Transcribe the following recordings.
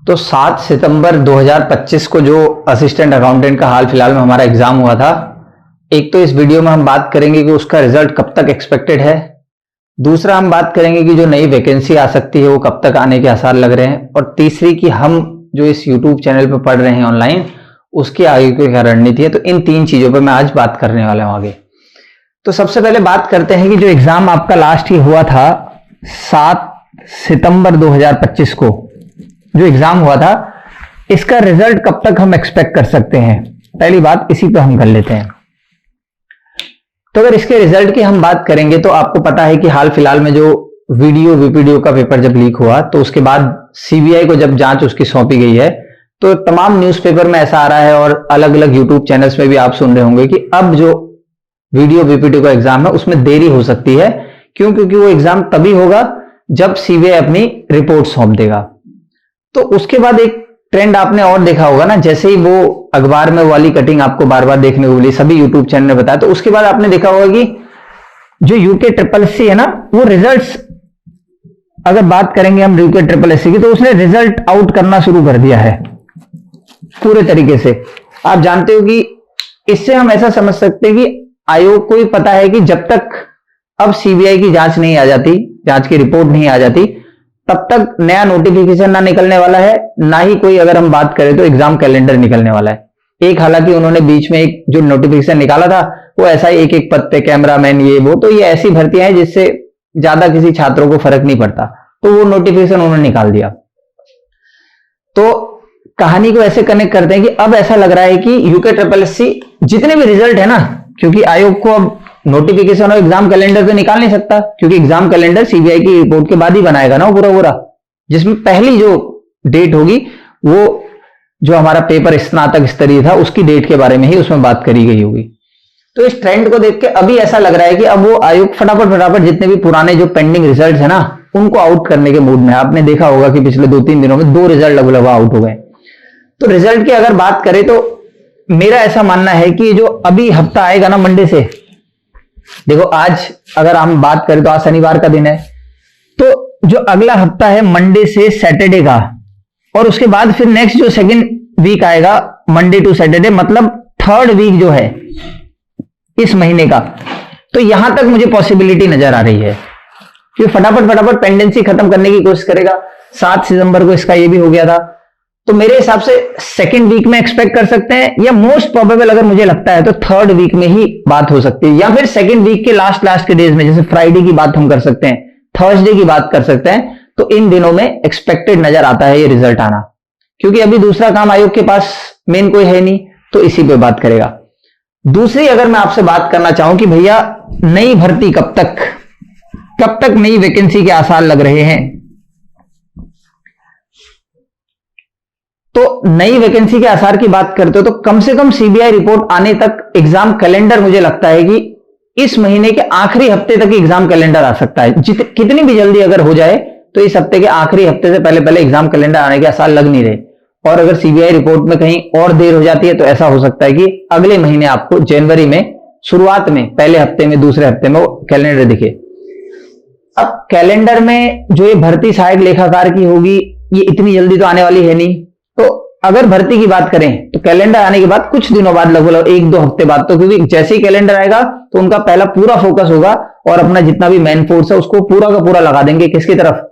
तो 7 सितंबर 2025 को जो असिस्टेंट अकाउंटेंट का हाल फिलहाल में हमारा एग्जाम हुआ था, एक तो इस वीडियो में हम बात करेंगे कि उसका रिजल्ट कब तक एक्सपेक्टेड है। दूसरा हम बात करेंगे कि जो नई वैकेंसी आ सकती है वो कब तक आने के आसार लग रहे हैं। और तीसरी कि हम जो इस यूट्यूब चैनल पर पढ़ रहे हैं ऑनलाइन, उसकी आगे की क्या रणनीति है। तो इन 3 चीजों पर मैं आज बात करने वाला हूं आगे। तो सबसे पहले बात करते हैं कि जो एग्जाम आपका लास्ट ही हुआ था 7 सितंबर 2025 को जो एग्जाम हुआ था, इसका रिजल्ट कब तक हम एक्सपेक्ट कर सकते हैं। पहली बात इसी पे हम कर लेते हैं। तो अगर इसके रिजल्ट की हम बात करेंगे तो आपको पता है कि हाल फिलहाल में जो वीपीडीओ का पेपर जब लीक हुआ तो उसके बाद सीबीआई को जब जांच उसकी सौंपी गई है, तो तमाम न्यूज़पेपर में ऐसा आ रहा है और अलग अलग यूट्यूब चैनल्स में भी आप सुन रहे होंगे कि अब जो वीपीडीओ का एग्जाम है उसमें देरी हो सकती है। क्यों? क्योंकि वो एग्जाम तभी होगा जब सीबीआई अपनी रिपोर्ट सौंप देगा। तो उसके बाद एक ट्रेंड आपने और देखा होगा ना, जैसे ही वो अखबार में वाली कटिंग आपको बार बार देखने को मिली, सभी यूट्यूब चैनल ने बताया, तो उसके बाद आपने देखा होगा कि जो यूके ट्रिपल एससी है ना, वो रिजल्ट्स अगर बात करेंगे हम यूके ट्रिपल एससी की, तो उसने रिजल्ट आउट करना शुरू कर दिया है पूरे तरीके से। आप जानते हो कि इससे हम ऐसा समझ सकते हैं कि आयोग को ही पता है कि जब तक अब सीबीआई की जांच नहीं आ जाती, जांच की रिपोर्ट नहीं आ जाती, तब तक नया नोटिफिकेशन ना निकलने वाला है, ना ही कोई, अगर हम बात करें तो एग्जाम कैलेंडर निकलने वाला है। एक हालांकि उन्होंने बीच में एक जो नोटिफिकेशन निकाला था वो ऐसा एक एक पद पे कैमरामैन ये वो, तो ये ऐसी भर्तियां हैं जिससे ज्यादा किसी छात्रों को फर्क नहीं पड़ता, तो वो नोटिफिकेशन उन्होंने निकाल दिया। तो कहानी को ऐसे कनेक्ट करते हैं कि अब ऐसा लग रहा है कि यूके ट्रिपल एससी जितने भी रिजल्ट है ना, क्योंकि आयोग को अब नोटिफिकेशन और एग्जाम कैलेंडर तो निकाल नहीं सकता, क्योंकि एग्जाम कैलेंडर सीबीआई की रिपोर्ट के बाद ही बनाएगा ना पूरा, जिसमें पहली जो डेट होगी वो जो हमारा पेपर स्नातक स्तरीय था उसकी डेट के बारे में ही उसमें बात करी गई होगी। तो इस ट्रेंड को देख के अभी ऐसा लग रहा है कि अब वो आयोग फटाफट जितने भी पुराने जो पेंडिंग रिजल्ट है ना, उनको आउट करने के मूड में है। आपने देखा होगा कि पिछले 2-3 दिनों में 2 रिजल्ट लगभग आउट हो गए। तो रिजल्ट की अगर बात करें तो मेरा ऐसा मानना है कि जो अभी हफ्ता आएगा ना मंडे से, देखो आज अगर हम बात करें तो आज शनिवार का दिन है, तो जो अगला हफ्ता है मंडे से सैटरडे का, और उसके बाद फिर नेक्स्ट जो सेकंड वीक आएगा मंडे टू सैटरडे, मतलब 3rd वीक जो है इस महीने का, तो यहां तक मुझे पॉसिबिलिटी नजर आ रही है कि फटाफट पेंडेंसी खत्म करने की कोशिश करेगा। 7 सितंबर को इसका ये भी हो गया था, तो मेरे हिसाब से सेकंड वीक में एक्सपेक्ट कर सकते हैं, या मोस्ट प्रोबेबल अगर मुझे लगता है तो 3rd वीक में ही बात हो सकती है, या फिर सेकंड वीक के लास्ट के डेज में, जैसे फ्राइडे की बात हम कर सकते हैं, थर्सडे की बात कर सकते हैं। तो इन दिनों में एक्सपेक्टेड नजर आता है ये रिजल्ट आना, क्योंकि अभी दूसरा काम आयोग के पास मेन कोई है नहीं, तो इसी पे बात करेगा। दूसरी अगर मैं आपसे बात करना चाहूं कि भैया नई भर्ती कब तक नई वैकेंसी के आसार लग रहे हैं, तो नई वैकेंसी के आसार की बात करते हो तो कम से कम सीबीआई रिपोर्ट आने तक एग्जाम कैलेंडर, मुझे लगता है कि इस महीने के आखिरी हफ्ते तक एग्जाम कैलेंडर आ सकता है। कितनी भी जल्दी अगर हो जाए तो इस हफ्ते के आखिरी हफ्ते से पहले एग्जाम कैलेंडर आने के आसार लग नहीं रहे। और अगर सीबीआई रिपोर्ट में कहीं और देर हो जाती है तो ऐसा हो सकता है कि अगले महीने आपको जनवरी में शुरुआत में पहले हफ्ते में दूसरे हफ्ते में वो कैलेंडर दिखे। अब कैलेंडर में जो ये भर्ती सहायक लेखाकार की होगी, ये इतनी जल्दी तो आने वाली है नहीं। तो अगर भर्ती की बात करें तो कैलेंडर आने के बाद कुछ दिनों बाद, लगभग 1-2 हफ्ते बाद, तो क्योंकि जैसे ही कैलेंडर आएगा तो उनका पहला पूरा फोकस होगा और अपना जितना भी मैन फोर्स है उसको पूरा का पूरा लगा देंगे किसकी तरफ,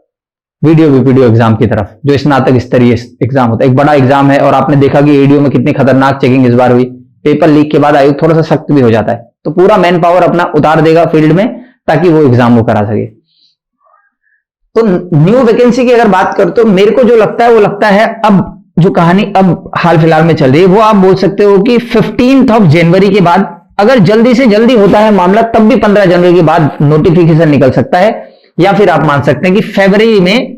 वीपीडीओ एग्जाम की तरफ, जो स्नातक स्तरीय एग्जाम होता है। एक बड़ा एग्जाम है और आपने देखा कि ईडीओ में कितनी खतरनाक चेकिंग इस बार हुई। पेपर लीक के बाद आयोग थोड़ा सा सख्त भी हो जाता है, तो पूरा मैन पावर अपना उतार देगा फील्ड में ताकि वो एग्जाम वो करा सके। तो न्यू वैकेंसी की अगर बात करो तो मेरे को जो लगता है वो लगता है, अब जो कहानी अब हाल फिलहाल में चल रही है वो आप बोल सकते हो कि 15 जनवरी के बाद, अगर जल्दी से जल्दी होता है मामला, तब भी 15 जनवरी के बाद नोटिफिकेशन निकल सकता है, या फिर आप मान सकते हैं कि फरवरी में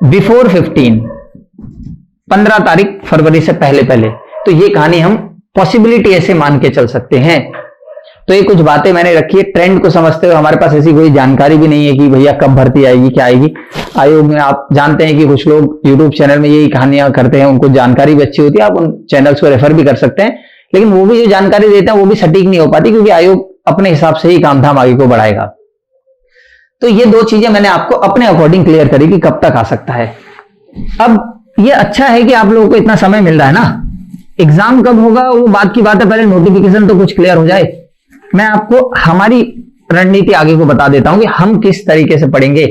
बिफोर 15 तारीख फरवरी से पहले। तो ये कहानी हम पॉसिबिलिटी ऐसे मान के चल सकते हैं। तो ये कुछ बातें मैंने रखी है ट्रेंड को समझते हुए। हमारे पास ऐसी कोई जानकारी भी नहीं है कि भैया कब भर्ती आएगी, क्या आएगी। आयोग में आप जानते हैं कि कुछ लोग यूट्यूब चैनल में यही कहानियां करते हैं, उनको जानकारी भी अच्छी होती है, आप उन चैनल्स को रेफर भी कर सकते हैं, लेकिन वो भी जो जानकारी देते हैं वो भी सटीक नहीं हो पाती, क्योंकि आयोग अपने हिसाब से ही काम धाम आगे को बढ़ाएगा। तो ये 2 चीजें मैंने आपको अपने अकॉर्डिंग क्लियर करी कि कब तक आ सकता है। अब ये अच्छा है कि आप लोगों को इतना समय मिल रहा है ना। एग्जाम कब होगा वो बात की बात है, पहले नोटिफिकेशन तो कुछ क्लियर हो जाए। मैं आपको हमारी रणनीति आगे को बता देता हूं कि हम किस तरीके से पढ़ेंगे।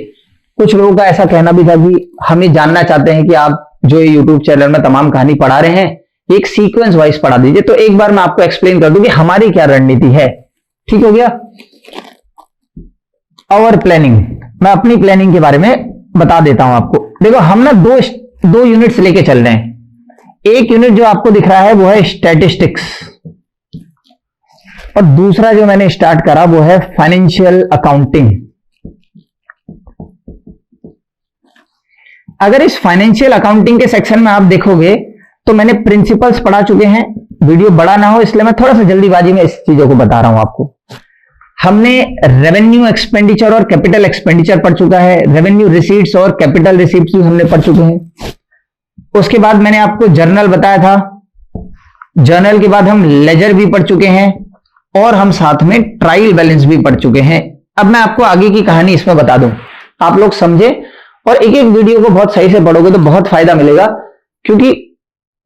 कुछ लोगों का ऐसा कहना भी था कि हम ये जानना चाहते हैं कि आप जो यूट्यूब चैनल में तमाम कहानी पढ़ा रहे हैं एक सीक्वेंस वाइज पढ़ा दीजिए। तो एक बार मैं आपको एक्सप्लेन कर दूं कि हमारी क्या रणनीति है। ठीक हो गया। आवर प्लानिंग, मैं अपनी प्लानिंग के बारे में बता देता हूं आपको। देखो हम ना दो यूनिट्स लेके चल रहे हैं। एक यूनिट जो आपको दिख रहा है वो है स्टैटिस्टिक्स, और दूसरा जो मैंने स्टार्ट करा वो है फाइनेंशियल अकाउंटिंग। अगर इस फाइनेंशियल अकाउंटिंग के सेक्शन में आप देखोगे तो मैंने प्रिंसिपल्स पढ़ा चुके हैं। वीडियो बड़ा ना हो इसलिए मैं थोड़ा सा जल्दीबाजी में इस चीजों को बता रहा हूं आपको। हमने रेवेन्यू एक्सपेंडिचर और कैपिटल एक्सपेंडिचर पढ़ चुका है, रेवेन्यू रिसीट्स और कैपिटल रिसीट्स भी हमने पढ़ चुके हैं। उसके बाद मैंने आपको जर्नल बताया था, जर्नल के बाद हम लेजर भी पढ़ चुके हैं, और हम साथ में ट्रायल बैलेंस भी पढ़ चुके हैं। अब मैं आपको आगे की कहानी इसमें बता दूं, आप लोग समझे, और एक एक वीडियो को बहुत सही से पढ़ोगे तो बहुत फायदा मिलेगा, क्योंकि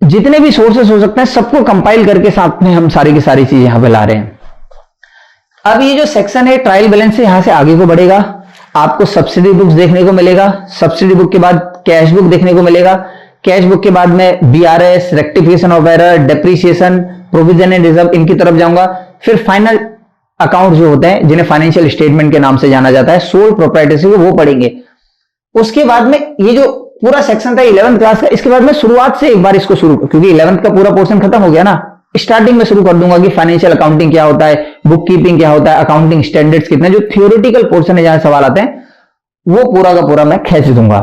जितने भी सोर्सेस हो सकते हैं सबको कंपाइल करके साथ में हम सारी की सारी चीजें यहां पे ला रहे हैं। अब ये जो सेक्शन है ट्रायल बैलेंस से यहां से आगे को बढ़ेगा। आपको सब्सिडी बुक्स देखने को मिलेगा, सब्सिडी बुक के बाद कैश बुक देखने को मिलेगा, कैश बुक के बाद में BRS, rectification of error, depreciation, provision and reserve, इनकी तरफ जाऊंगा। फिर फाइनल अकाउंट जो होते हैं जिन्हें फाइनेंशियल स्टेटमेंट के नाम से जाना जाता है, सोल प्रोप्राइटरशिप, वो पढ़ेंगे। उसके बाद में ये जो पूरा सेक्शन था 11th क्लास का, इसके बाद में शुरुआत से एक बार इसको शुरू, क्योंकि 11th का पूरा पोर्शन खत्म हो गया ना, स्टार्टिंग में शुरू कर दूंगा कि फाइनेंशियल अकाउंटिंग क्या होता है, बुक कीपिंग क्या होता है, अकाउंटिंग स्टैंडर्ड्स कितने, जो थियोरेटिकल पोर्शन है जहां सवाल आते हैं वो पूरा का पूरा मैं खींच दूंगा।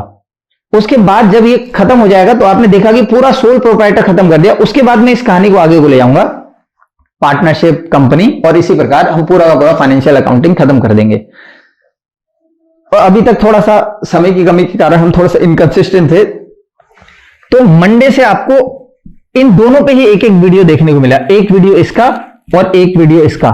उसके बाद जब ये खत्म हो जाएगा तो आपने देखा कि पूरा सोल प्रोप्राइटर खत्म कर दिया। उसके बाद मैं इस कहानी को आगे को ले जाऊंगा, पार्टनरशिप, कंपनी, और इसी प्रकार हम पूरा का पूरा फाइनेंशियल अकाउंटिंग खत्म कर देंगे। और अभी तक थोड़ा सा समय की कमी के कारण हम थोड़ा सा इनकंसिस्टेंट थे, तो मंडे से आपको इन दोनों पे ही एक एक वीडियो देखने को मिला, एक वीडियो इसका और एक वीडियो इसका।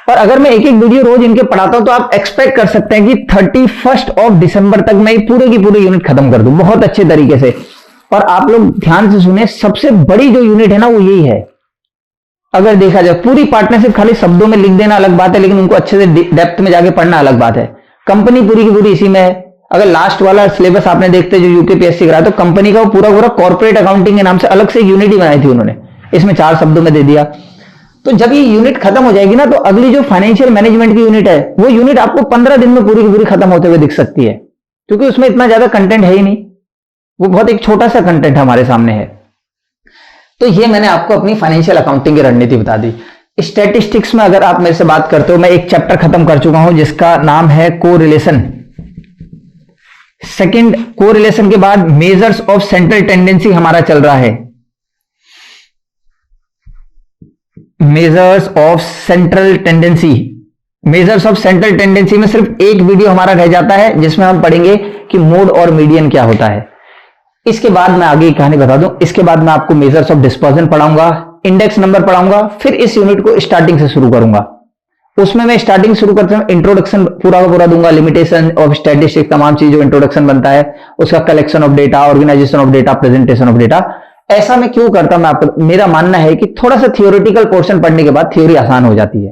और अगर मैं एक एक वीडियो रोज इनके पढ़ाता हूं तो आप एक्सपेक्ट कर सकते हैं कि 31 दिसंबर तक मैं पूरे की पूरी यूनिट खत्म कर दूं बहुत अच्छे तरीके से। और आप लोग ध्यान से सुने, सबसे बड़ी जो यूनिट है ना वो यही है। अगर देखा जाए पूरी पार्टनरशिप खाली शब्दों में लिख देना अलग बात है, लेकिन उनको अच्छे से डेप्थ में जाके पढ़ना अलग बात है। कंपनी पूरी की पूरी इसी में है। अगर लास्ट वाला सिलेबस आपने देखते जो यूकेपीएससी कराया, तो कंपनी का वो पूरा पूरा कॉर्पोरेट अकाउंटिंग के नाम से अलग से एक यूनिट ही बनाई थी उन्होंने, इसमें 4 शब्दों में दे दिया। तो जब ये यूनिट खत्म हो जाएगी ना, तो अगली जो फाइनेंशियल मैनेजमेंट की यूनिट है वो यूनिट आपको 15 दिन में पूरी की पूरी खत्म होते हुए दिख सकती है, क्योंकि उसमें इतना ज्यादा कंटेंट है ही नहीं, वो बहुत एक छोटा सा कंटेंट हमारे सामने है। तो ये मैंने आपको अपनी फाइनेंशियल अकाउंटिंग की रणनीति बता दी। स्टैटिस्टिक्स में अगर आप मेरे से बात करते हो, मैं एक चैप्टर खत्म कर चुका हूं जिसका नाम है कोरिलेशन। सेकंड कोरिलेशन के बाद मेजर्स ऑफ सेंट्रल टेंडेंसी हमारा चल रहा है। Measures of central tendency, measures of central tendency में सिर्फ एक वीडियो हमारा रह जाता है जिसमें हम पढ़ेंगे कि मोड और मीडियन क्या होता है। इसके बाद मैं आगे की कहानी बता दूं। इसके बाद मैं आपको मेजर्स ऑफ डिस्पर्जन पढ़ाऊंगा, इंडेक्स नंबर पढ़ाऊंगा, फिर इस यूनिट को स्टार्टिंग से शुरू करूंगा। उसमें मैं स्टार्टिंग शुरू करते हैं, इंट्रोडक्शन पूरा का पूरा दूंगा, लिमिटेशन ऑफ स्टैटिस्टिक्स, तमाम चीज जो इंट्रोडक्शन बनता है उसका, collection of data, organisation of data, presentation of data. ऐसा मैं क्यों करता, मैं आपको, मेरा मानना है कि थोड़ा सा थियोरेटिकल पोर्शन पढ़ने के बाद थ्योरी आसान हो जाती है।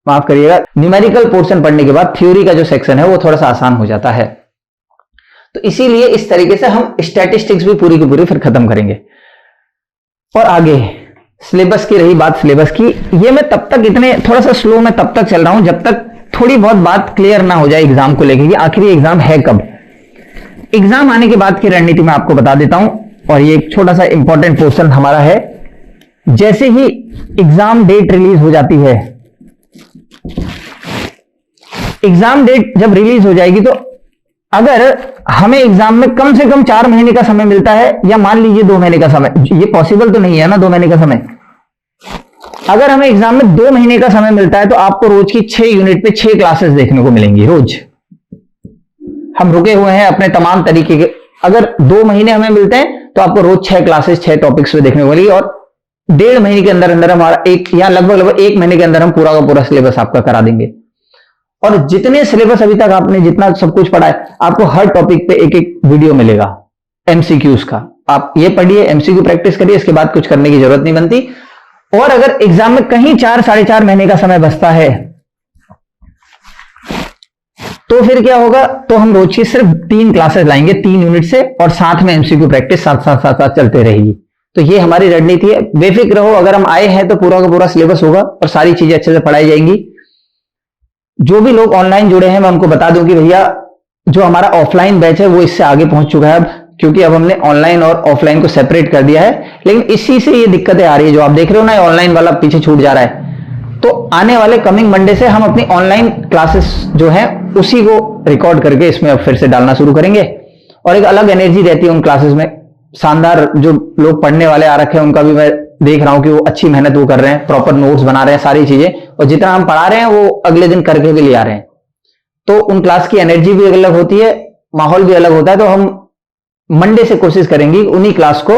माफ करिएगा, न्यूमेरिकल पोर्शन पढ़ने के बाद थ्योरी का जो सेक्शन है वो थोड़ा सा आसान हो जाता है। तो इसीलिए इस तरीके से हम स्टैटिस्टिक्स भी पूरी की पूरी फिर खत्म करेंगे। और आगे सिलेबस की रही बात, सिलेबस की, ये मैं तब तक इतने थोड़ा सा स्लो में तब तक चल रहा हूं जब तक थोड़ी बहुत बात क्लियर ना हो जाए एग्जाम को लेकर कि आखिर एग्जाम है कब। एग्जाम आने के बाद की रणनीति मैं आपको बता देता हूं, और ये एक छोटा सा इंपॉर्टेंट पोर्शन हमारा है। जैसे ही एग्जाम डेट रिलीज हो जाती है, एग्जाम डेट जब रिलीज हो जाएगी, तो अगर हमें एग्जाम में कम से कम 4 महीने का समय मिलता है, या मान लीजिए 2 महीने का समय, ये पॉसिबल तो नहीं है ना 2 महीने का समय। अगर हमें एग्जाम में 2 महीने का समय मिलता है तो आपको रोज की 6 यूनिट पे 6 क्लासेस देखने को मिलेंगी। रोज हम रुके हुए हैं अपने तमाम तरीके के, अगर 2 महीने हमें मिलते हैं तो आपको रोज 6 क्लासेस 6 टॉपिक्स पे देखने को मिलेगी। और 1.5 महीने के अंदर अंदर हमारा एक, या लगभग 1 महीने के अंदर हम पूरा का पूरा सिलेबस आपका करा देंगे। और जितने सिलेबस अभी तक आपने जितना सब कुछ पढ़ा है, आपको हर टॉपिक पे एक एक वीडियो मिलेगा। एमसीक्यूज का। आप ये पढ़िए, एमसीक्यू प्रैक्टिस करिए, इसके बाद कुछ करने की जरूरत नहीं बनती। और अगर एग्जाम में कहीं 4-4.5 महीने का समय बचता है तो फिर क्या होगा, तो हम रोज की सिर्फ 3 क्लासेस लाएंगे 3 यूनिट से, और साथ में एमसीक्यू प्रैक्टिस साथ साथ चलते रहेगी। तो ये हमारी रणनीति है। बेफिक्र रहो, अगर हम आए हैं तो पूरा का पूरा सिलेबस होगा और सारी चीजें अच्छे से पढ़ाई जाएंगी। जो भी लोग ऑनलाइन जुड़े हैं मैं उनको बता दूं कि भैया जो हमारा ऑफलाइन बैच है वो इससे आगे पहुंच चुका है अब, क्योंकि अब हमने ऑनलाइन और ऑफलाइन को सेपरेट कर दिया है। लेकिन इसी से ये दिक्कतें आ रही है, जो आप देख रहे हो ना ऑनलाइन वाला पीछे छूट जा रहा है। तो आने वाले कमिंग मंडे से हम अपनी ऑनलाइन क्लासेस जो है उसी को रिकॉर्ड करके इसमें अब फिर से डालना शुरू करेंगे, और एक अलग एनर्जी रहती है उन क्लासेस में। शानदार जो लोग पढ़ने वाले आ रखे हैं उनका भी मैं देख रहा हूं कि वो अच्छी मेहनत वो कर रहे हैं, प्रॉपर नोट्स बना रहे हैं, सारी चीजें, और जितना हम पढ़ा रहे हैं वो अगले दिन करके भी ले आ रहे हैं। तो उन क्लास की एनर्जी भी अलग होती है, माहौल भी अलग होता है। तो हम मंडे से कोशिश करेंगे उन्हीं क्लास को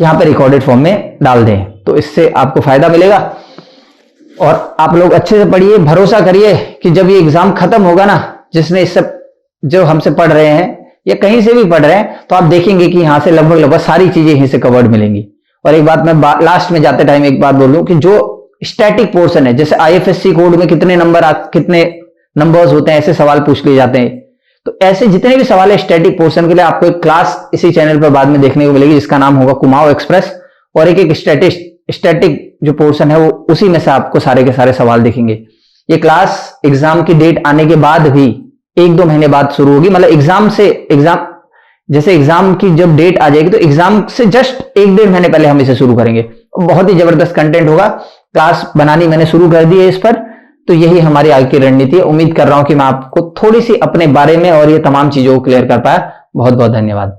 यहां पर रिकॉर्डेड फॉर्म में डाल दें, तो इससे आपको फायदा मिलेगा। और आप लोग अच्छे से पढ़िए, भरोसा करिए कि जब ये एग्जाम खत्म होगा ना, जिसने इससे जो हमसे पढ़ रहे हैं या कहीं से भी पढ़ रहे हैं, तो आप देखेंगे कि यहां से लगभग सारी चीजें यहीं से कवर्ड मिलेंगी। और एक बात मैं लास्ट में जाते टाइम एक बात बोलूं कि जो स्टैटिक पोर्शन है, जैसे आईएफएससी कोड में कितने नंबर्स होते हैं, ऐसे सवाल पूछ लिए जाते हैं। तो ऐसे जितने भी सवाल है स्टैटिक पोर्शन के लिए आपको एक क्लास इसी चैनल पर बाद में देखने को मिलेगी, जिसका नाम होगा कुमाऊं एक्सप्रेस। और एक स्टैटिक जो पोर्शन है वो उसी में से आपको सारे के सारे सवाल दिखेंगे। ये क्लास एग्जाम की डेट आने के बाद भी 1-2 महीने बाद शुरू होगी, मतलब एग्जाम की जब डेट आ जाएगी तो एग्जाम से जस्ट 1-1.5 महीने पहले हम इसे शुरू करेंगे। बहुत ही जबरदस्त कंटेंट होगा। क्लास बनानी मैंने शुरू कर दी है इस पर। तो यही हमारी आगे की रणनीति है। उम्मीद कर रहा हूं कि मैं आपको थोड़ी सी अपने बारे में और ये तमाम चीजों को क्लियर कर पाया। बहुत बहुत धन्यवाद।